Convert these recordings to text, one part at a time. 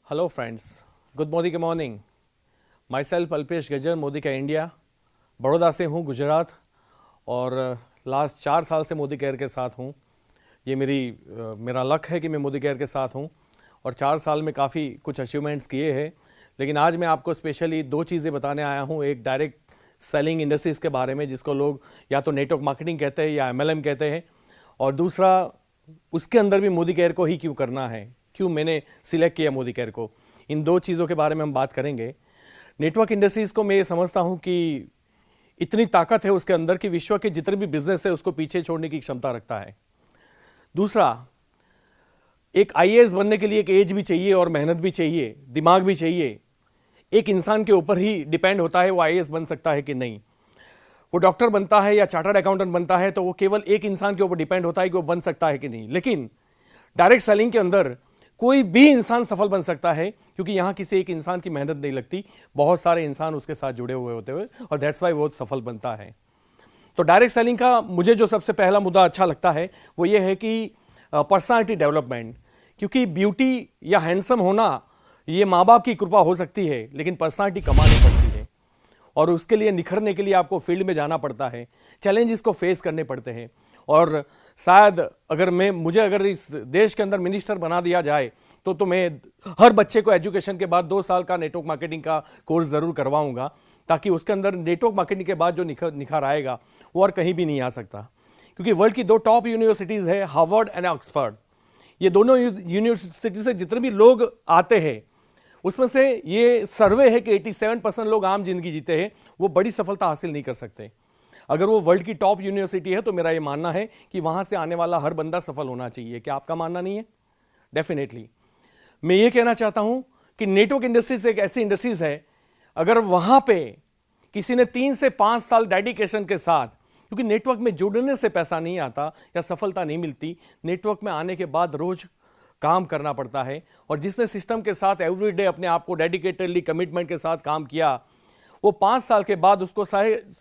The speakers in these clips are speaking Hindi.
हेलो फ्रेंड्स, गुड मॉर्निंग के मॉर्निंग। माई सेल्फ अल्पेश गजर, मोदी का इंडिया, बड़ौदा से हूँ, गुजरात। और लास्ट 4 साल से मोदी केयर के साथ हूँ। ये मेरा लक है कि मैं मोदी केयर के साथ हूँ और 4 साल में काफ़ी कुछ अचीवमेंट्स किए हैं। लेकिन आज मैं आपको स्पेशली 2 चीज़ें बताने आया हूँ। एक डायरेक्ट सेलिंग इंडस्ट्रीज़ के बारे में, जिसको लोग या तो नेटवर्क मार्केटिंग कहते हैं या MLM कहते हैं, और दूसरा उसके अंदर भी मोदी केयर को ही क्यों करना है, क्यों मैंने सिलेक्ट किया मोदी केयर को। इन 2 चीज़ों के बारे में हम बात करेंगे। नेटवर्क इंडस्ट्रीज़ को मैं ये समझता हूँ कि इतनी ताकत है उसके अंदर कि विश्व के जितने भी बिजनेस है उसको पीछे छोड़ने की क्षमता रखता है। दूसरा, एक IAS बनने के लिए एक एज भी चाहिए और मेहनत भी चाहिए, दिमाग भी चाहिए। एक इंसान के ऊपर ही डिपेंड होता है वो IAS बन सकता है कि नहीं। वो डॉक्टर बनता है या चार्टर्ड अकाउंटेंट बनता है तो वो केवल एक इंसान के ऊपर डिपेंड होता है कि वो बन सकता है कि नहीं। लेकिन डायरेक्ट सेलिंग के अंदर कोई भी इंसान सफल बन सकता है, क्योंकि यहां किसी एक इंसान की मेहनत नहीं लगती, बहुत सारे इंसान उसके साथ जुड़े हुए होते हुए, और दैट्स वाई वो सफल बनता है। तो डायरेक्ट सेलिंग का मुझे जो सबसे पहला मुद्दा अच्छा लगता है वो ये है कि पर्सनालिटी डेवलपमेंट। क्योंकि ब्यूटी या हैंडसम होना ये माँ बाप की कृपा हो सकती है, लेकिन पर्सनालिटी कमानी पड़ती है और उसके लिए निखरने के लिए आपको फील्ड में जाना पड़ता है, चैलेंजेस को फेस करने पड़ते हैं। और शायद मुझे अगर इस देश के अंदर मिनिस्टर बना दिया जाए तो मैं हर बच्चे को एजुकेशन के बाद 2 साल का नेटवर्क मार्केटिंग का कोर्स जरूर करवाऊंगा, ताकि उसके अंदर नेटवर्क मार्केटिंग के बाद जो निखार आएगा वो और कहीं भी नहीं आ सकता। क्योंकि वर्ल्ड की 2 टॉप यूनिवर्सिटीज़ है, हार्वर्ड एंड ऑक्सफर्ड। ये दोनों यूनिवर्सिटी से जितने भी लोग आते हैं उसमें से ये सर्वे है कि 87% लोग आम जिंदगी जीते हैं, वो बड़ी सफलता हासिल नहीं कर सकते। अगर वो वर्ल्ड की टॉप यूनिवर्सिटी है तो मेरा ये मानना है कि वहां से आने वाला हर बंदा सफल होना चाहिए। क्या आपका मानना नहीं है? डेफिनेटली। मैं ये कहना चाहता हूं कि नेटवर्क इंडस्ट्रीज एक ऐसी इंडस्ट्रीज है, अगर वहां पे किसी ने 3 से 5 साल डेडिकेशन के साथ, क्योंकि नेटवर्क में जुड़ने से पैसा नहीं आता या सफलता नहीं मिलती, नेटवर्क में आने के बाद रोज काम करना पड़ता है। और जिसने सिस्टम के साथ एवरीडे अपने आप को डेडिकेटेडली कमिटमेंट के साथ काम किया, वो 5 साल के बाद उसको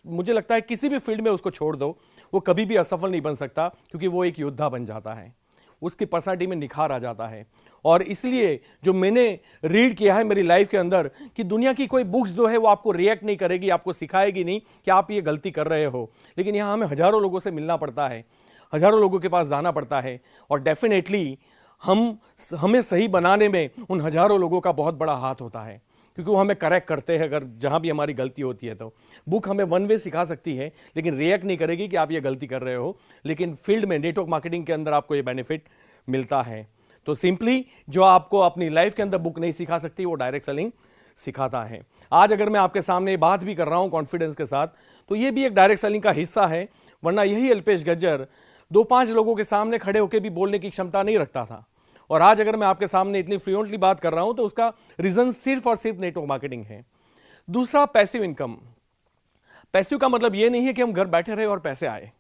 मुझे लगता है किसी भी फील्ड में उसको छोड़ दो, वो कभी भी असफल नहीं बन सकता, क्योंकि वो एक योद्धा बन जाता है, उसकी पर्सनालिटी में निखार आ जाता है। और इसलिए जो मैंने रीड किया है मेरी लाइफ के अंदर, कि दुनिया की कोई बुक्स जो है वो आपको रिएक्ट नहीं करेगी, आपको सिखाएगी नहीं कि आप ये गलती कर रहे हो। लेकिन यहाँ हमें हजारों लोगों से मिलना पड़ता है, हजारों लोगों के पास जाना पड़ता है, और डेफिनेटली हमें सही बनाने में उन हजारों लोगों का बहुत बड़ा हाथ होता है, क्योंकि वो हमें करेक्ट करते हैं अगर जहां भी हमारी गलती होती है। तो बुक हमें वन वे सिखा सकती है, लेकिन रिएक्ट नहीं करेगी कि आप ये गलती कर रहे हो। लेकिन फील्ड में, नेटवर्क मार्केटिंग के अंदर आपको ये बेनिफिट मिलता है। तो सिंपली जो आपको अपनी लाइफ के अंदर बुक नहीं सिखा सकती, वो डायरेक्ट सेलिंग सिखाता है। आज अगर मैं आपके सामने ये बात भी कर रहा हूं कॉन्फिडेंस के साथ, तो ये भी एक डायरेक्ट सेलिंग का हिस्सा है। वरना यही अल्पेश गज्जर 2-5 लोगों के सामने खड़े होकर भी बोलने की क्षमता नहीं रखता था। और आज अगर मैं आपके सामने इतनी फ्लुएंटली बात कर रहा हूं तो उसका रीजन सिर्फ और सिर्फ नेटवर्क मार्केटिंग है। दूसरा, पैसिव इनकम। पैसिव का मतलब यह नहीं है कि हम घर बैठे रहे और पैसे आए।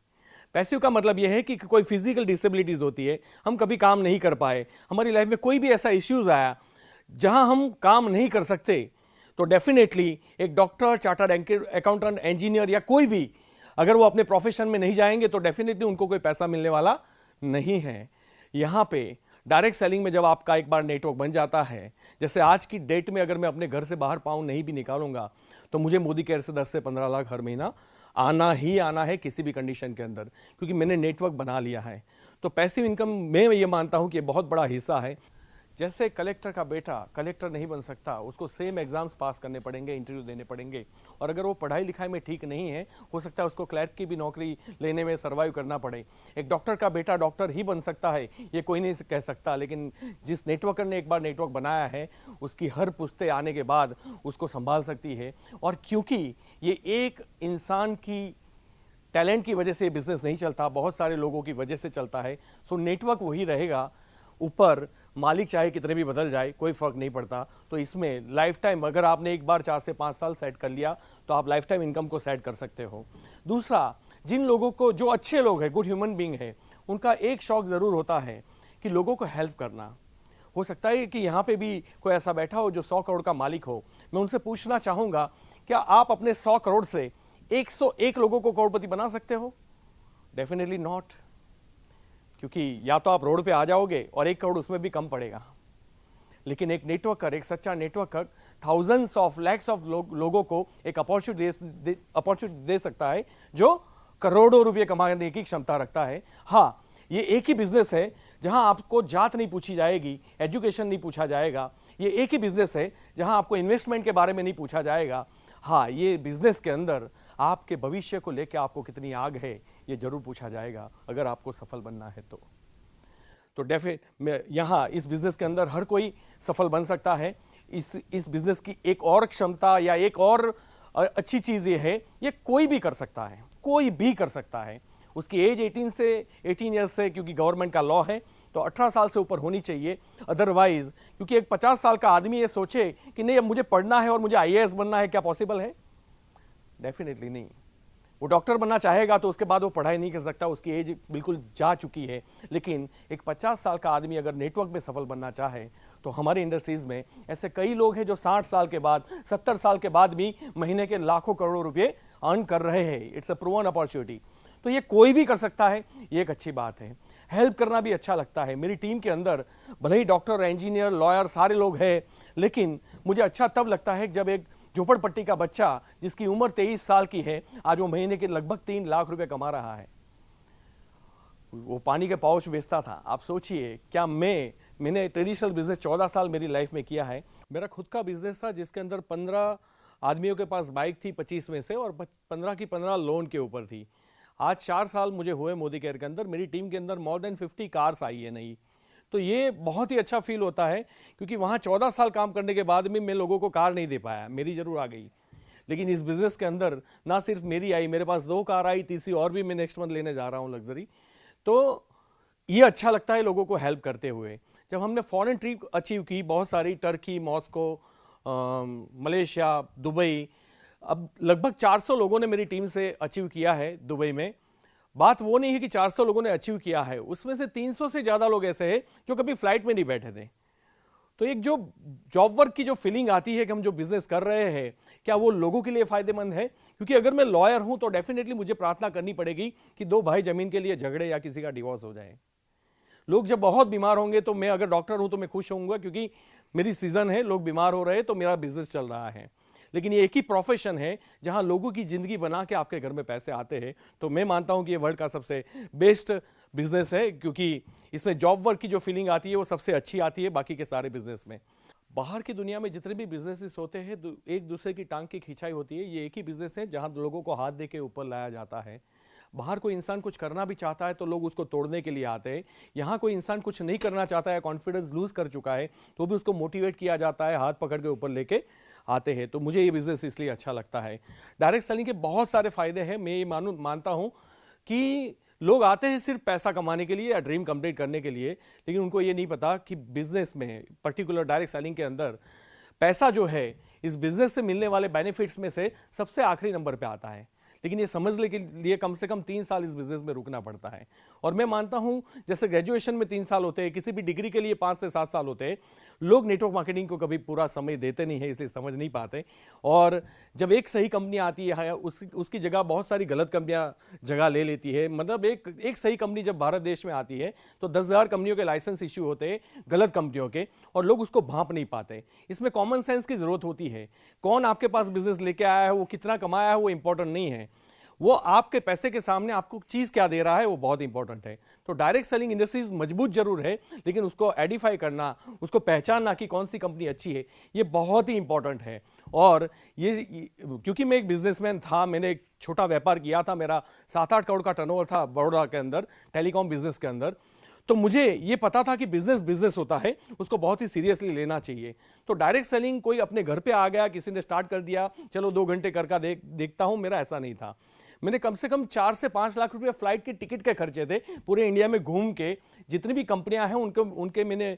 पैसिव का मतलब यह है कि कोई फिजिकल डिसेबिलिटीज होती है, हम कभी काम नहीं कर पाए, हमारी लाइफ में कोई भी ऐसा इश्यूज आया जहां हम काम नहीं कर सकते, तो डेफिनेटली एक डॉक्टर, चार्टर्ड अकाउंटेंट, इंजीनियर या कोई भी, अगर वो अपने प्रोफेशन में नहीं जाएंगे तो डेफिनेटली उनको कोई पैसा मिलने वाला नहीं है। यहां पे डायरेक्ट सेलिंग में जब आपका एक बार नेटवर्क बन जाता है, जैसे आज की डेट में अगर मैं अपने घर से बाहर पाऊं नहीं भी निकालूंगा तो मुझे मोदी केयर से 10 से 15 लाख हर महीना आना ही आना है, किसी भी कंडीशन के अंदर, क्योंकि मैंने नेटवर्क बना लिया है। तो पैसिव इनकम में ये मानता हूं कि बहुत बड़ा हिस्सा है। जैसे कलेक्टर का बेटा कलेक्टर नहीं बन सकता, उसको सेम एग्जाम्स पास करने पड़ेंगे, इंटरव्यू देने पड़ेंगे, और अगर वो पढ़ाई लिखाई में ठीक नहीं है, हो सकता है उसको क्लर्क की भी नौकरी लेने में सर्वाइव करना पड़े। एक डॉक्टर का बेटा डॉक्टर ही बन सकता है ये कोई नहीं कह सकता, लेकिन जिस नेटवर्कर ने एक बार नेटवर्क बनाया है उसकी हर पुश्ते आने के बाद उसको संभाल सकती है। और क्योंकि ये एक इंसान की टैलेंट की वजह से बिजनेस नहीं चलता, बहुत सारे लोगों की वजह से चलता है। सो नेटवर्क वही रहेगा, ऊपर मालिक चाहे कितने भी बदल जाए कोई फर्क नहीं पड़ता। तो इसमें लाइफ टाइम, अगर आपने एक बार 4 से 5 साल सेट कर लिया तो आप लाइफ टाइम इनकम को सेट कर सकते हो। दूसरा, जिन लोगों को, जो अच्छे लोग हैं, गुड ह्यूमन बीइंग है, उनका एक शौक जरूर होता है कि लोगों को हेल्प करना। हो सकता है कि यहाँ पे भी कोई ऐसा बैठा हो जो 100 करोड़ का मालिक हो। मैं उनसे पूछना चाहूंगा, क्या आप अपने 100 करोड़ से 101 लोगों को करोड़पति बना सकते हो? Definitely not. क्योंकि या तो आप रोड पे आ जाओगे और 1 करोड़ उसमें भी कम पड़ेगा। लेकिन एक नेटवर्कर, एक सच्चा networker thousands of lakhs of लोगों को एक अपॉर्चुनिटी दे सकता है जो करोड़ों रुपए कमाने की क्षमता रखता है। हाँ, ये एक ही बिजनेस है जहां आपको जात नहीं पूछी जाएगी, एजुकेशन नहीं पूछा जाएगा। ये एक ही बिजनेस है जहां आपको इन्वेस्टमेंट के बारे में नहीं पूछा जाएगा। हाँ, ये बिजनेस के अंदर आपके भविष्य को लेकर आपको कितनी आग है ये जरूर पूछा जाएगा अगर आपको सफल बनना है तो डेफिनेट यहाँ इस बिजनेस के अंदर हर कोई सफल बन सकता है। इस बिजनेस की एक और क्षमता या एक और अच्छी चीज ये है, ये कोई भी कर सकता है, कोई भी कर सकता है। उसकी एज 18 ईयर्स से, क्योंकि गवर्नमेंट का लॉ है तो 18 साल से ऊपर होनी चाहिए। अदरवाइज क्योंकि एक 50 साल का आदमी ये सोचे कि नहीं अब मुझे पढ़ना है और मुझे आईएएस बनना है, क्या पॉसिबल है? डेफिनेटली नहीं। वो डॉक्टर बनना चाहेगा तो उसके बाद वो पढ़ाई नहीं कर सकता, उसकी एज बिल्कुल जा चुकी है। लेकिन एक 50 साल का आदमी अगर नेटवर्क में सफल बनना चाहे तो हमारे इंडस्ट्रीज में ऐसे कई लोग हैं जो 60 साल के बाद, 70 साल के बाद भी महीने के लाखों करोड़ों रुपए अर्न कर रहे हैं। It's a proven opportunity. तो ये कोई भी कर सकता है, ये एक अच्छी बात है। हेल्प करना भी अच्छा लगता है। मेरी टीम के अंदर भले ही डॉक्टर, इंजीनियर, लॉयर सारे लोग हैं, लेकिन मुझे अच्छा तब लगता है जब एक झोपड़पट्टी का बच्चा जिसकी उम्र 23 साल की है, आज वो महीने के लगभग 3 लाख रुपए कमा रहा है। वो पानी के पाउच बेचता था। आप सोचिए, क्या मैंने ट्रेडिशनल बिजनेस 14 साल मेरी लाइफ में किया है। मेरा खुद का बिजनेस था जिसके अंदर 15 आदमियों के पास बाइक थी 25 में से, और 15 की 15 लोन के ऊपर थी। आज 4 साल मुझे हुए मोदी केयर के अंदर, मेरी टीम के अंदर मोर देन 50 कार्स आई है नई। तो ये बहुत ही अच्छा फील होता है, क्योंकि वहाँ 14 साल काम करने के बाद भी मैं लोगों को कार नहीं दे पाया, मेरी जरूर आ गई। लेकिन इस बिजनेस के अंदर ना सिर्फ मेरी आई, मेरे पास 2 कार आई, तीसरी और भी मैं नेक्स्ट मंथ लेने जा रहा हूँ लग्जरी। तो ये अच्छा लगता है लोगों को हेल्प करते हुए। जब हमने फॉरेन ट्रिप अचीव की बहुत सारी, टर्की, मॉस्को, मलेशिया, दुबई, अब लगभग 400 लोगों ने मेरी टीम से अचीव किया है दुबई में। बात वो नहीं है कि 400 लोगों ने अचीव किया है, उसमें से 300 से ज़्यादा लोग ऐसे हैं जो कभी फ्लाइट में नहीं बैठे थे। तो एक जो जॉब वर्क की जो फीलिंग आती है कि हम जो बिजनेस कर रहे हैं क्या वो लोगों के लिए फायदेमंद है। क्योंकि अगर मैं लॉयर हूं तो डेफिनेटली मुझे प्रार्थना करनी पड़ेगी कि 2 भाई जमीन के लिए झगड़े या किसी का डिवोर्स हो जाए। लोग जब बहुत बीमार होंगे तो मैं अगर डॉक्टर हूं तो मैं खुश होऊंगा, क्योंकि मेरी सीजन है, लोग बीमार हो रहे हैं तो मेरा बिजनेस चल रहा है। लेकिन ये एक ही प्रोफेशन है जहां लोगों की जिंदगी बना के आपके घर में पैसे आते हैं। तो मैं मानता हूं कि ये वर्ल्ड का सबसे बेस्ट बिजनेस है, क्योंकि इसमें जॉब वर्क की जो फीलिंग आती है वो सबसे अच्छी आती है बाकी के सारे बिजनेस में। बाहर की दुनिया में जितने भी बिजनेसेस होते हैं एक दूसरे की टांग की खिंचाई होती है। ये एक ही बिजनेस है जहां लोगों को हाथ दे के ऊपर लाया जाता है। बाहर कोई इंसान कुछ करना भी चाहता है तो लोग उसको तोड़ने के लिए आते हैं। यहाँ कोई इंसान कुछ नहीं करना चाहता है, कॉन्फिडेंस लूज कर चुका है, तो भी उसको मोटिवेट किया जाता है, हाथ पकड़ के ऊपर लेके आते हैं। तो मुझे ये बिजनेस इसलिए अच्छा लगता है। डायरेक्ट सेलिंग के बहुत सारे फायदे हैं। मैं ये मानता हूँ कि लोग आते हैं सिर्फ पैसा कमाने के लिए या ड्रीम कंप्लीट करने के लिए, लेकिन उनको ये नहीं पता कि बिजनेस में, पर्टिकुलर डायरेक्ट सेलिंग के अंदर, पैसा जो है इस बिजनेस से मिलने वाले बेनिफिट्स में से सबसे आखिरी नंबर पे आता है। लेकिन ये समझने के लिए कम से कम 3 साल इस बिजनेस में रुकना पड़ता है। और मैं मानता हूं जैसे ग्रेजुएशन में 3 साल होते हैं, किसी भी डिग्री के लिए 5 से 7 साल होते हैं। लोग नेटवर्क मार्केटिंग को कभी पूरा समय देते नहीं है, इसलिए समझ नहीं पाते। और जब एक सही कंपनी आती है उसकी जगह बहुत सारी गलत कंपनियां जगह ले लेती है। मतलब एक सही कंपनी जब भारत देश में आती है तो 10,000 कंपनियों के लाइसेंस इश्यू होते हैं गलत कंपनियों के, और लोग उसको भांप नहीं पाते। इसमें कॉमन सेंस की जरूरत होती है। कौन आपके पास बिजनेस लेके आया है, वो कितना कमाया है, वो इंपॉर्टेंट नहीं है। वो आपके पैसे के सामने आपको चीज क्या दे रहा है वो बहुत इंपॉर्टेंट है। तो डायरेक्ट सेलिंग इंडस्ट्रीज मजबूत जरूर है, लेकिन उसको आइडेंटिफाई करना, उसको पहचानना कि कौन सी कंपनी अच्छी है, ये बहुत ही इंपॉर्टेंट है। और ये क्योंकि मैं एक बिजनेसमैन था, मैंने एक छोटा व्यापार किया था, मेरा 7-8 करोड़ का टर्नओवर था बड़ौदा के अंदर, टेलीकॉम बिजनेस के अंदर। तो मुझे ये पता था कि बिजनेस होता है, उसको बहुत ही सीरियसली लेना चाहिए। तो डायरेक्ट सेलिंग कोई अपने घर पे आ गया, किसी ने स्टार्ट कर दिया, चलो 2 घंटे करके देखता हूं, मेरा ऐसा नहीं था। मैंने कम से कम 4 से 5 लाख रुपए फ्लाइट के टिकट के खर्चे थे, पूरे इंडिया में घूम के जितनी भी कंपनियां हैं उनके मैंने,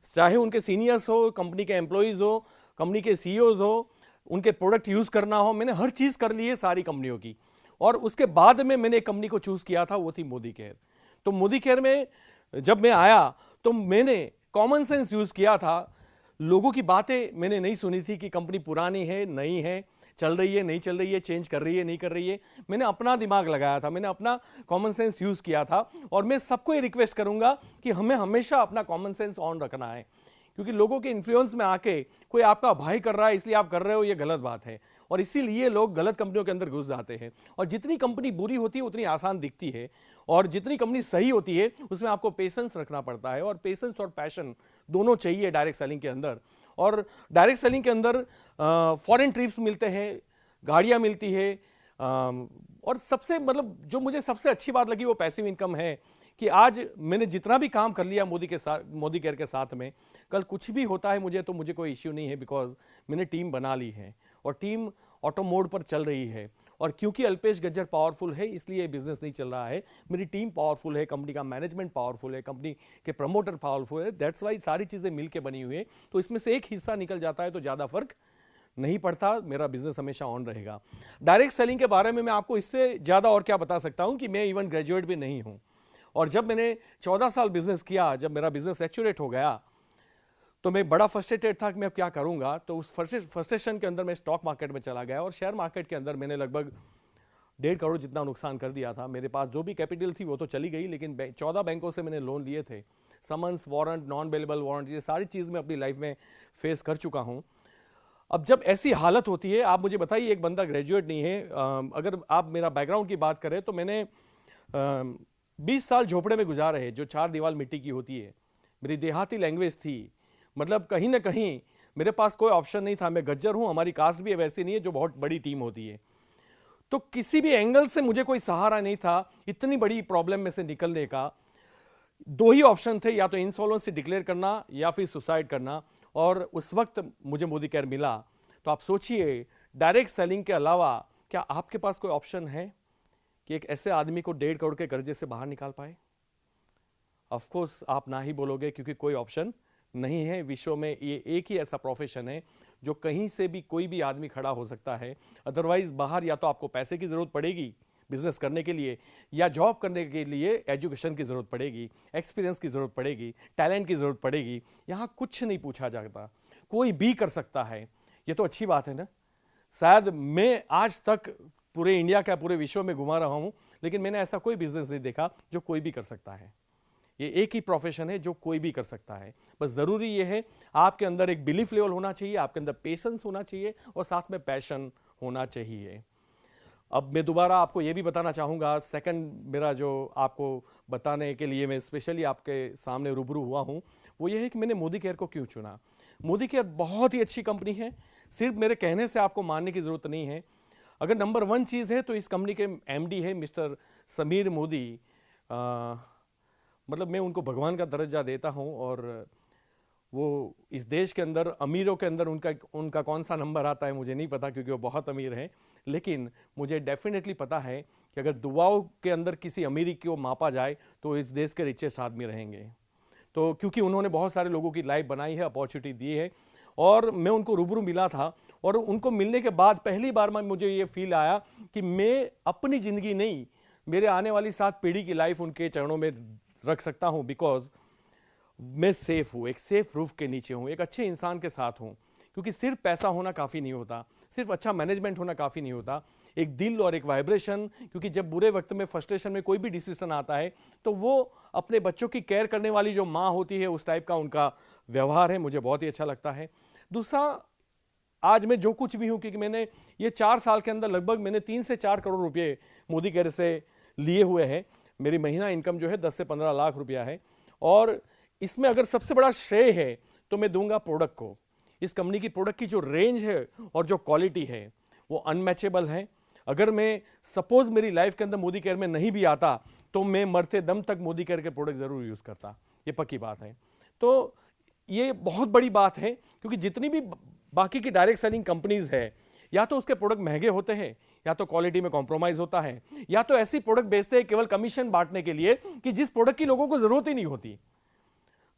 चाहे उनके सीनियर्स हो, कंपनी के एम्प्लॉइज हो, कंपनी के सीईओज हो, उनके प्रोडक्ट यूज करना हो, मैंने हर चीज कर ली है सारी कंपनियों की। और उसके बाद में मैंने एक कंपनी को चूज किया था, वो थी मोदी केयर। तो मोदी केयर में जब मैं आया तो मैंने कॉमन सेंस यूज किया था। लोगों की बातें मैंने नहीं सुनी थी कि कंपनी पुरानी है, नई है, चल रही है, नहीं चल रही है, चेंज कर रही है, नहीं कर रही है। मैंने अपना दिमाग लगाया था, मैंने अपना कॉमन सेंस यूज किया था। और मैं सबको ये रिक्वेस्ट करूंगा कि हमें हमेशा अपना कॉमन सेंस ऑन रखना है, क्योंकि लोगों के इन्फ्लुएंस में आके कोई आपका भाई कर रहा है इसलिए आप कर रहे हो, ये गलत बात है। और इसीलिए लोग गलत कंपनियों के अंदर घुस जाते हैं। और जितनी कंपनी बुरी होती है उतनी आसान दिखती है, और जितनी कंपनी सही होती है उसमें आपको पेशेंस रखना पड़ता है, और पेशेंस और पैशन दोनों चाहिए डायरेक्ट सेलिंग के अंदर। और डायरेक्ट सेलिंग के अंदर फॉरेन ट्रिप्स मिलते हैं, गाड़ियां मिलती है, और सबसे मतलब जो मुझे सबसे अच्छी बात लगी वो पैसिव इनकम है कि आज मैंने जितना भी काम कर लिया मोदी केयर के साथ में, कल कुछ भी होता है मुझे कोई इश्यू नहीं है, बिकॉज मैंने टीम बना ली है और टीम ऑटो मोड पर चल रही है। और क्योंकि अल्पेश गज्जर पावरफुल है इसलिए बिजनेस नहीं चल रहा है, मेरी टीम पावरफुल है, कंपनी का मैनेजमेंट पावरफुल है, कंपनी के प्रमोटर पावरफुल है, दैट्स वाई सारी चीज़ें मिलकर बनी हुई है। तो इसमें से एक हिस्सा निकल जाता है तो ज़्यादा फर्क नहीं पड़ता, मेरा बिजनेस हमेशा ऑन रहेगा। डायरेक्ट सेलिंग के बारे में मैं आपको इससे ज़्यादा और क्या बता सकता हूं कि मैं इवन ग्रेजुएट भी नहीं हूं, और जब मैंने 14 साल बिजनेस किया, जब मेरा बिजनेस सैचुरेट हो गया तो मैं बड़ा फ्रस्ट्रेटेड था कि मैं अब क्या करूंगा। तो उस फ्रस्ट्रेशन के अंदर मैं स्टॉक मार्केट में चला गया, और शेयर मार्केट के अंदर मैंने लगभग 1.5 करोड़ जितना नुकसान कर दिया था। मेरे पास जो भी कैपिटल थी वो तो चली गई, लेकिन 14 बैंकों से मैंने लोन लिए थे, summons, warrant, non bailable warrant, ये सारी चीज़ मैं अपनी लाइफ में फेस कर चुका हूँ। अब जब ऐसी हालत होती है, आप मुझे बताइए, एक बंदा ग्रेजुएट नहीं है, अगर आप मेरा बैकग्राउंड की बात करें तो मैंने 20 साल झोपड़े में गुजारे हैं, जो 4 दीवार मिट्टी की होती है। मेरी देहाती लैंग्वेज थी, मतलब कहीं ना कहीं मेरे पास कोई ऑप्शन नहीं था। मैं गज्जर हूं, हमारी कास्ट भी वैसी नहीं है जो बहुत बड़ी टीम होती है, तो किसी भी एंगल से मुझे कोई सहारा नहीं था इतनी बड़ी प्रॉब्लम में से निकलने का। 2 ही ऑप्शन थे, या तो इंसॉल्वेंसी डिक्लेयर करना या फिर सुसाइड करना, और उस वक्त मुझे मोदी केयर मिला। तो आप सोचिए, डायरेक्ट सेलिंग के अलावा क्या आपके पास कोई ऑप्शन है कि एक ऐसे आदमी को 1.5 करोड़ के कर्जे से बाहर निकाल पाए? ऑफ कोर्स आप ना ही बोलोगे, क्योंकि कोई ऑप्शन नहीं है विश्व में। ये एक ही ऐसा प्रोफेशन है जो कहीं से भी कोई भी आदमी खड़ा हो सकता है। अदरवाइज बाहर या तो आपको पैसे की जरूरत पड़ेगी बिजनेस करने के लिए, या जॉब करने के लिए एजुकेशन की जरूरत पड़ेगी, एक्सपीरियंस की जरूरत पड़ेगी, टैलेंट की जरूरत पड़ेगी। यहाँ कुछ नहीं पूछा जाता, कोई भी कर सकता है। ये तो अच्छी बात है ना। शायद मैं आज तक पूरे इंडिया का, पूरे विश्व में घुमा रहा हूं, लेकिन मैंने ऐसा कोई बिजनेस नहीं देखा जो कोई भी कर सकता है। ये एक ही प्रोफेशन है जो कोई भी कर सकता है। बस जरूरी ये है आपके अंदर एक बिलीफ लेवल होना चाहिए, आपके अंदर पेशेंस होना चाहिए, और साथ में पैशन होना चाहिए। अब मैं दोबारा आपको ये भी बताना चाहूँगा, सेकंड मेरा जो आपको बताने के लिए मैं स्पेशली आपके सामने रूबरू हुआ हूँ, वो ये है कि मैंने मोदी केयर को क्यों चुना। मोदी केयर बहुत ही अच्छी कंपनी है, सिर्फ मेरे कहने से आपको मानने की ज़रूरत नहीं है। अगर नंबर 1 चीज़ है तो इस कंपनी के MD है मिस्टर समीर मोदी। मतलब मैं उनको भगवान का दर्जा देता हूँ, और वो इस देश के अंदर अमीरों के अंदर उनका कौन सा नंबर आता है मुझे नहीं पता, क्योंकि वो बहुत अमीर हैं। लेकिन मुझे डेफिनेटली पता है कि अगर दुआओं के अंदर किसी अमीरी को मापा जाए तो इस देश के रिचेस्ट आदमी रहेंगे। तो क्योंकि उन्होंने बहुत सारे लोगों की लाइफ बनाई है, अपॉर्चुनिटी दी है, और मैं उनको रूबरू मिला था, और उनको मिलने के बाद पहली बार में मुझे ये फील आया कि मैं अपनी ज़िंदगी नहीं, मेरे आने वाली 7 पीढ़ी की लाइफ उनके चरणों में रख सकता हूँ, बिकॉज मैं सेफ हूँ, एक सेफ रूफ के नीचे हूँ, एक अच्छे इंसान के साथ हूँ। क्योंकि सिर्फ पैसा होना काफ़ी नहीं होता, सिर्फ अच्छा मैनेजमेंट होना काफ़ी नहीं होता, एक दिल और एक वाइब्रेशन। क्योंकि जब बुरे वक्त में, फ्रस्ट्रेशन में कोई भी डिसीजन आता है तो वो अपने बच्चों की केयर करने वाली जो माँ होती है, उस टाइप का उनका व्यवहार है, मुझे बहुत ही अच्छा लगता है। दूसरा, आज मैं जो कुछ भी हूँ, क्योंकि मैंने ये 4 साल के अंदर लगभग मैंने 3 से 4 करोड़ रुपये मोदी केयर से लिए हुए हैं। मेरी महीना इनकम जो है 10 से 15 लाख रुपया है, और इसमें अगर सबसे बड़ा श्रेय है तो मैं दूंगा प्रोडक्ट को। इस कंपनी की प्रोडक्ट की जो रेंज है और जो क्वालिटी है वो अनमैचेबल है। अगर मैं सपोज मेरी लाइफ के अंदर मोदी केयर में नहीं भी आता तो मैं मरते दम तक मोदी केयर के प्रोडक्ट जरूर यूज करता, ये पक्की बात है। तो ये बहुत बड़ी बात है, क्योंकि जितनी भी बाकी की डायरेक्ट सेलिंग कंपनीज है, या तो उसके प्रोडक्ट महंगे होते हैं, या तो क्वालिटी में कॉम्प्रोमाइज होता है, या तो ऐसी प्रोडक्ट बेचते हैं केवल कमीशन बांटने के लिए कि जिस प्रोडक्ट की लोगों को जरूरत ही नहीं होती।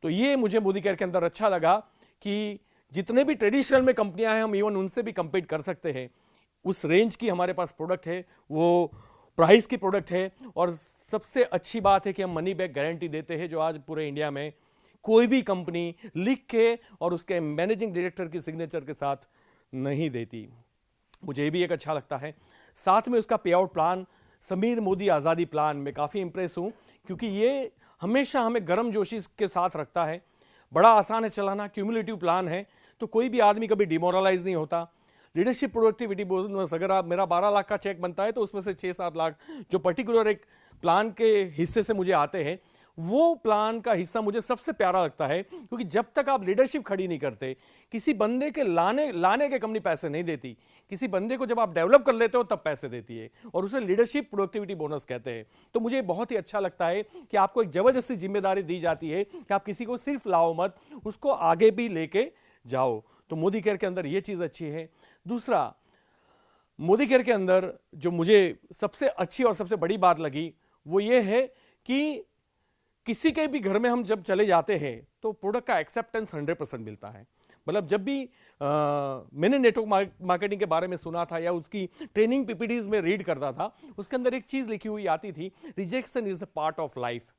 तो ये मुझे मोदी केयर के अंदर अच्छा लगा कि जितने भी ट्रेडिशनल में कंपनियां हैं, हम इवन उनसे भी कंपीट कर सकते हैं। उस रेंज की हमारे पास प्रोडक्ट है, वो प्राइस की प्रोडक्ट है, और सबसे अच्छी बात है कि हम मनी बैक गारंटी देते हैं, जो आज पूरे इंडिया में कोई भी कंपनी लिख के और उसके मैनेजिंग डायरेक्टर की सिग्नेचर के साथ नहीं देती। मुझे ये भी एक अच्छा लगता है। साथ में उसका पे आउट प्लान, समीर मोदी आज़ादी प्लान, में काफ़ी इंप्रेस हूँ, क्योंकि ये हमेशा हमें गर्म जोशी के साथ रखता है। बड़ा आसान है चलाना, क्यूमुलेटिव प्लान है, तो कोई भी आदमी कभी डिमोरलाइज नहीं होता। लीडरशिप प्रोडक्टिविटी बोनस, अगर आप मेरा 12 लाख का चेक बनता है तो उसमें से 6-7 लाख जो पर्टिकुलर एक प्लान के हिस्से से मुझे आते हैं, वो प्लान का हिस्सा मुझे सबसे प्यारा लगता है, क्योंकि जब तक आप लीडरशिप खड़ी नहीं करते, किसी बंदे के लाने के कंपनी पैसे नहीं देती, किसी बंदे को जब आप डेवलप कर लेते हो तब पैसे देती है, और उसे लीडरशिप प्रोडक्टिविटी बोनस कहते हैं। तो मुझे बहुत ही अच्छा लगता है कि आपको एक जबरदस्ती जिम्मेदारी दी जाती है कि आप किसी को सिर्फ लाओ मत, उसको आगे भी लेके जाओ। तो मोदी केयर के अंदर यह चीज अच्छी है। दूसरा, मोदी केयर के अंदर जो मुझे सबसे अच्छी और सबसे बड़ी बात लगी वो ये है कि किसी के भी घर में हम जब चले जाते हैं तो प्रोडक्ट का एक्सेप्टेंस 100% मिलता है। मतलब जब भी मैंने नेटवर्क मार्केटिंग के बारे में सुना था या उसकी ट्रेनिंग पीपीटीज में रीड करता था, उसके अंदर एक चीज लिखी हुई आती थी, rejection is the part of life.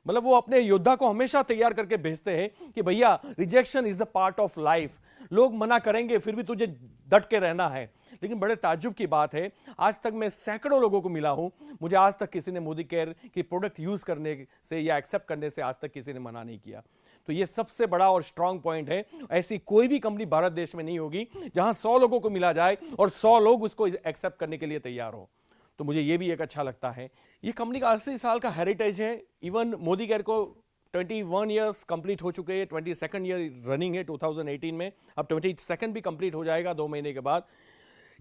मतलब वो अपने योद्धा को हमेशा तैयार करके भेजते हैं कि भैया rejection is the part of life, लोग मना करेंगे फिर भी तुझे डट के रहना है। लेकिन बड़े ताज्जुब की बात है, आज तक मैं सैकड़ों लोगों को मिला हूं, मुझे आज तक किसी ने मोदी केयर की प्रोडक्ट यूज करने से या एक्सेप्ट करने से आज तक किसी ने मना नहीं किया। तो ये सबसे बड़ा और स्ट्रांग पॉइंट है। ऐसी कोई भी कंपनी भारत देश में नहीं होगी जहां 100 लोगों को मिला जाए और 100 लोग उसको एक्सेप्ट करने के लिए तैयार हो। तो मुझे ये भी एक अच्छा लगता है। ये कंपनी का 80 साल का हेरिटेज है। इवन मोदी केयर को 21 ईयर्स कंप्लीट हो चुके हैं, 22nd ईयर रनिंग है 2018 में, अब 22nd भी कंप्लीट हो जाएगा 2 महीने के बाद।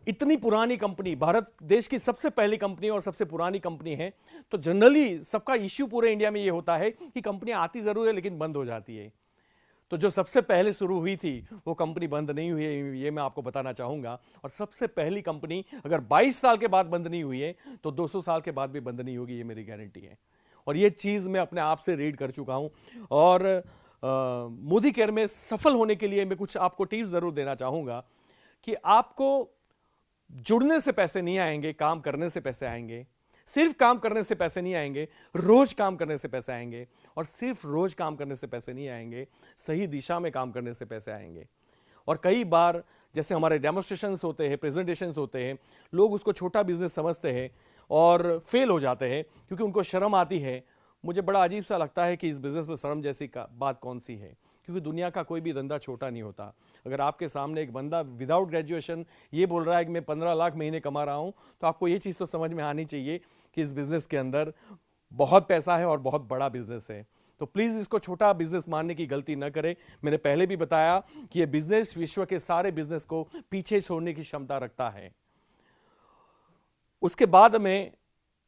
इतनी पुरानी कंपनी, भारत देश की सबसे पहली कंपनी और सबसे पुरानी कंपनी है। तो जनरली सबका इश्यू पूरे इंडिया में ये होता है कि कंपनी आती जरूर है लेकिन बंद हो जाती है। तो जो सबसे पहले शुरू हुई थी वो कंपनी बंद नहीं हुई है, ये मैं आपको बताना चाहूंगा। और सबसे पहली कंपनी अगर 22 साल के बाद बंद नहीं हुई है तो 200 साल के बाद भी बंद नहीं होगी, ये मेरी गारंटी है। और ये चीज मैं अपने आप से रीड कर चुका हूं। और मोदी केयर में सफल होने के लिए मैं कुछ आपको टिप्स जरूर देना चाहूंगा कि आपको जुड़ने से पैसे नहीं आएंगे, काम करने से पैसे आएंगे। सिर्फ काम करने से पैसे नहीं आएंगे, रोज काम करने से पैसे आएंगे। और सिर्फ रोज काम करने से पैसे नहीं आएंगे, सही दिशा में काम करने से पैसे आएंगे। और कई बार जैसे हमारे डेमोन्स्ट्रेशंस होते हैं, प्रेजेंटेशंस होते हैं, लोग उसको छोटा बिजनेस समझते हैं और फेल हो जाते हैं क्योंकि उनको शर्म आती है। मुझे बड़ा अजीब सा लगता है कि इस बिजनेस में शर्म जैसी बात कौन सी है, क्योंकि दुनिया का कोई भी धंधा छोटा नहीं होता। अगर आपके सामने एक बंदा विदाउट ग्रेजुएशन ये बोल रहा है कि मैं 15 लाख महीने कमा रहा हूं, तो आपको ये चीज़ तो समझ में आनी चाहिए कि इस बिजनेस के अंदर बहुत पैसा है और बहुत बड़ा बिजनेस है। तो प्लीज़ इसको छोटा बिजनेस मानने की गलती न करें। मैंने पहले भी बताया कि ये बिजनेस विश्व के सारे बिजनेस को पीछे छोड़ने की क्षमता रखता है। उसके बाद में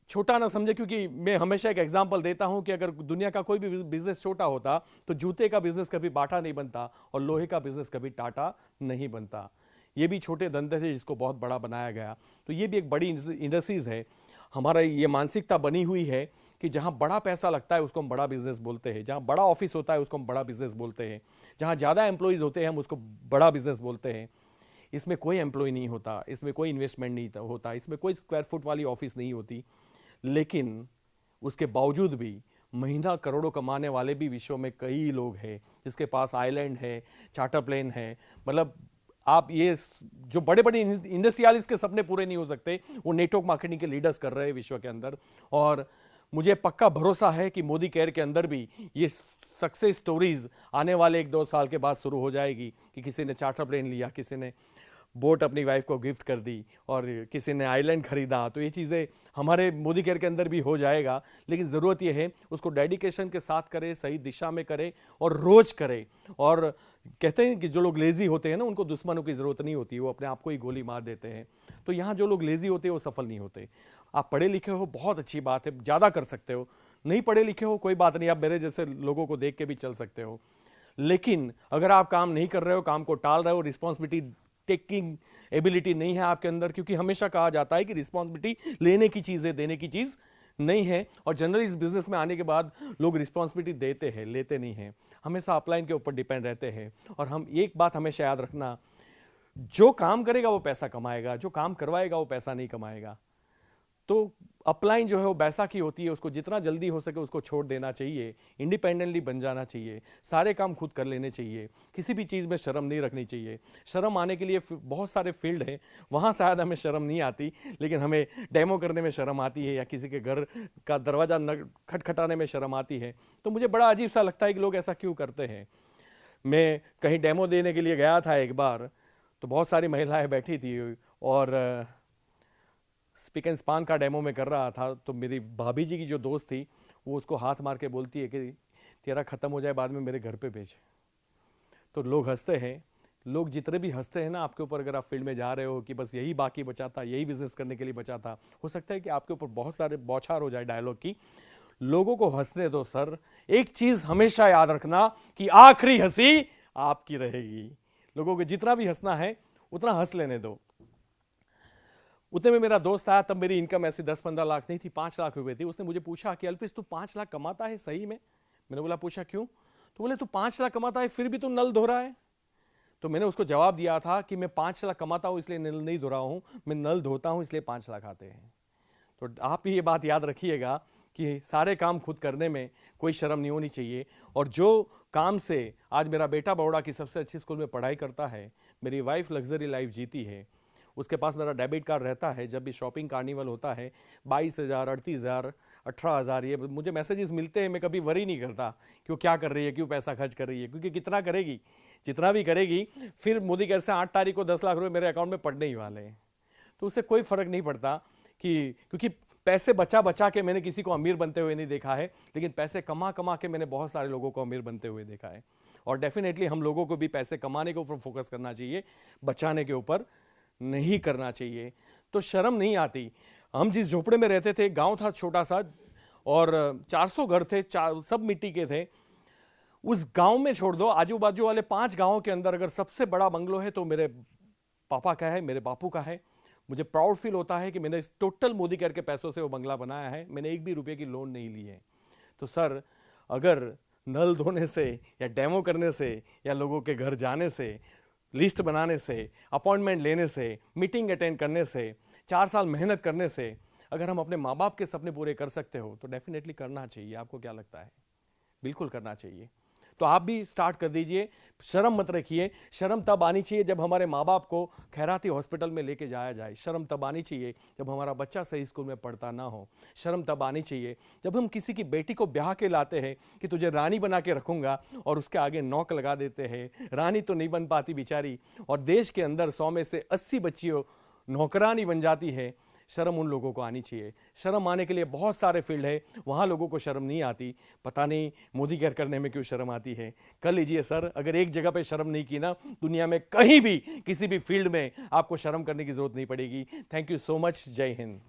छोटा ना समझे, क्योंकि मैं हमेशा एक एग्जांपल देता हूं कि अगर दुनिया का कोई भी बिजनेस छोटा होता तो जूते का बिजनेस कभी बाटा नहीं बनता और लोहे का बिजनेस कभी टाटा नहीं बनता। ये भी छोटे धंधे थे जिसको बहुत बड़ा बनाया गया। तो ये भी एक बड़ी इंडस्ट्रीज है। हमारा ये मानसिकता बनी हुई है कि जहां बड़ा पैसा लगता है उसको हम बड़ा बिजनेस बोलते हैं, जहां बड़ा ऑफिस होता है उसको हम बड़ा बिजनेस बोलते हैं, जहां ज्यादा एम्प्लॉइज होते हैं हम उसको बड़ा बिजनेस बोलते हैं। इसमें कोई एम्प्लॉय नहीं होता, इसमें कोई इन्वेस्टमेंट नहीं होता, इसमें कोई स्क्वायर फुट वाली ऑफिस नहीं होती। लेकिन उसके बावजूद भी महीना करोड़ों कमाने वाले भी विश्व में कई लोग हैं जिसके पास आइलैंड है, चार्टर प्लेन है। मतलब आप ये जो बड़े बड़े इंडस्ट्रियलिस्ट के सपने पूरे नहीं हो सकते, वो नेटवर्क मार्केटिंग के लीडर्स कर रहे हैं विश्व के अंदर। और मुझे पक्का भरोसा है कि मोदी केयर के अंदर भी ये सक्सेस स्टोरीज आने वाले 1-2 साल के बाद शुरू हो जाएगी कि किसी ने चार्टर प्लेन लिया, किसी ने बोट अपनी वाइफ को गिफ्ट कर दी और किसी ने आइलैंड खरीदा। तो ये चीज़ें हमारे मोदी केयर के अंदर भी हो जाएगा। लेकिन ज़रूरत यह है उसको डेडिकेशन के साथ करे, सही दिशा में करे और रोज करे। और कहते हैं कि जो लोग लेजी होते हैं ना, उनको दुश्मनों की ज़रूरत नहीं होती, वो अपने आप को ही गोली मार देते हैं। तो यहाँ जो लोग लेजी होते हैं वो सफल नहीं होते। आप पढ़े लिखे हो, बहुत अच्छी बात है, ज़्यादा कर सकते हो। नहीं पढ़े लिखे हो, कोई बात नहीं, आप मेरे जैसे लोगों को देख के भी चल सकते हो। लेकिन अगर आप काम नहीं कर रहे हो, काम को टाल रहे हो, रिस्पॉन्सिबिलिटी टेकिंग एबिलिटी नहीं है आपके अंदर, क्योंकि हमेशा कहा जाता है कि रिस्पॉन्सिबिलिटी लेने की चीज है, देने की चीज नहीं है। और जनरली इस बिजनेस में आने के बाद लोग रिस्पॉन्सिबिलिटी देते हैं, लेते नहीं हैं, हमेशा अपलाइन के ऊपर डिपेंड रहते हैं। और हम एक बात हमेशा याद रखना, जो काम करेगा वो पैसा कमाएगा, जो काम करवाएगा वो पैसा नहीं कमाएगा। तो अपलाइन जो है वो बैसाखी होती है, उसको जितना जल्दी हो सके उसको छोड़ देना चाहिए, इंडिपेंडेंटली बन जाना चाहिए, सारे काम खुद कर लेने चाहिए, किसी भी चीज़ में शर्म नहीं रखनी चाहिए। शर्म आने के लिए बहुत सारे फील्ड हैं, वहाँ शायद हमें शर्म नहीं आती, लेकिन हमें डेमो करने में शर्म आती है या किसी के घर का दरवाज़ा खटखटाने में शर्म आती है। तो मुझे बड़ा अजीब सा लगता है कि लोग ऐसा क्यों करते हैं। मैं कहीं डेमो देने के लिए गया था एक बार, तो बहुत सारी महिलाएं बैठी थी और स्पीक एंड स्पान का डेमो में कर रहा था। तो मेरी भाभी जी की जो दोस्त थी वो उसको हाथ मार के बोलती है कि तेरा ख़त्म हो जाए बाद में मेरे घर पे भेज। तो लोग हंसते हैं। लोग जितने भी हंसते हैं ना आपके ऊपर, अगर आप फील्ड में जा रहे हो कि बस यही बाकी बचा था, यही बिजनेस करने के लिए बचा था, हो सकता है कि आपके ऊपर बहुत सारे बौछार हो जाए डायलॉग की। लोगों को हंसने दो सर। एक चीज हमेशा याद रखना कि आखिरी हंसी आपकी रहेगी। लोगों को जितना भी हंसना है उतना हंस लेने दो। उतने में मेरा दोस्त आया, तब मेरी इनकम ऐसी 10-15 लाख नहीं थी, 5 लाख रुपए थी। उसने मुझे पूछा कि अल्पेश तू 5 लाख कमाता है सही में? मैंने बोला पूछा क्यों? तो बोले तू 5 लाख कमाता है फिर भी तू नल धो रहा है। तो मैंने उसको जवाब दिया था कि मैं 5 लाख कमाता हूं इसलिए नल नहीं धो रहा हूं, मैं नल धोता हूं इसलिए 5 लाख आते हैं। तो आप भी ये बात याद रखिएगा कि सारे काम खुद करने में कोई शर्म नहीं होनी चाहिए। और जो काम से आज मेरा बेटा बड़ौदा की सबसे अच्छी स्कूल में पढ़ाई करता है, मेरी वाइफ लग्जरी लाइफ जीती है, उसके पास मेरा डेबिट कार्ड रहता है, जब भी शॉपिंग कार्निवल होता है 22,000, 38,000, 18,000 ये मुझे मैसेजेस मिलते हैं। मैं कभी वरी नहीं करता कि वो क्या कर रही है, क्यों पैसा खर्च कर रही है, क्योंकि कितना करेगी, जितना भी करेगी फिर मोदी कैसे से 8 तारीख को 10 लाख रुपए मेरे अकाउंट में पड़ने ही वाले हैं। तो उससे कोई फर्क नहीं पड़ता कि, क्योंकि पैसे बचा बचा के मैंने किसी को अमीर बनते हुए नहीं देखा है, लेकिन पैसे कमा कमा के मैंने बहुत सारे लोगों को अमीर बनते हुए देखा है। और डेफिनेटली हम लोगों को भी पैसे कमाने के ऊपर फोकस करना चाहिए, बचाने के ऊपर नहीं करना चाहिए। तो शर्म नहीं आती। हम जिस झोपड़े में रहते थे, गांव था छोटा सा और 400 घर थे, सब मिट्टी के थे। उस गांव में छोड़ दो, आजू बाजू वाले 5 गांवों के अंदर अगर सबसे बड़ा बंगलो है तो मेरे पापा का है, मेरे बापू का है। मुझे प्राउड फील होता है कि मैंने इस टोटल मोदी केयर के पैसों से वो बंगला बनाया है। मैंने एक भी रुपए की लोन नहीं ली है। तो सर, अगर नल धोने से या डेमो करने से या लोगों के घर जाने से, लिस्ट बनाने से, अपॉइंटमेंट लेने से, मीटिंग अटेंड करने से, 4 साल मेहनत करने से अगर हम अपने माँ बाप के सपने पूरे कर सकते हो तो डेफिनेटली करना चाहिए। आपको क्या लगता है? बिल्कुल करना चाहिए। तो आप भी स्टार्ट कर दीजिए, शर्म मत रखिए। शर्म तब आनी चाहिए जब हमारे माँ बाप को खैराती हॉस्पिटल में लेके जाया जाए। शर्म तब आनी चाहिए जब हमारा बच्चा सही स्कूल में पढ़ता ना हो। शर्म तब आनी चाहिए जब हम किसी की बेटी को ब्याह के लाते हैं कि तुझे रानी बना के रखूंगा और उसके आगे नौक लगा देते हैं। रानी तो नहीं बन पाती बेचारी, और देश के अंदर 100 में से 80 बच्चियों नौकरानी बन जाती है। शर्म उन लोगों को आनी चाहिए। शर्म आने के लिए बहुत सारे फील्ड है, वहाँ लोगों को शर्म नहीं आती। पता नहीं मोदी केयर करने में क्यों शर्म आती है। कर लीजिए सर, अगर एक जगह पे शर्म नहीं की ना, दुनिया में कहीं भी किसी भी फील्ड में आपको शर्म करने की जरूरत नहीं पड़ेगी। Thank you so much. जय हिंद।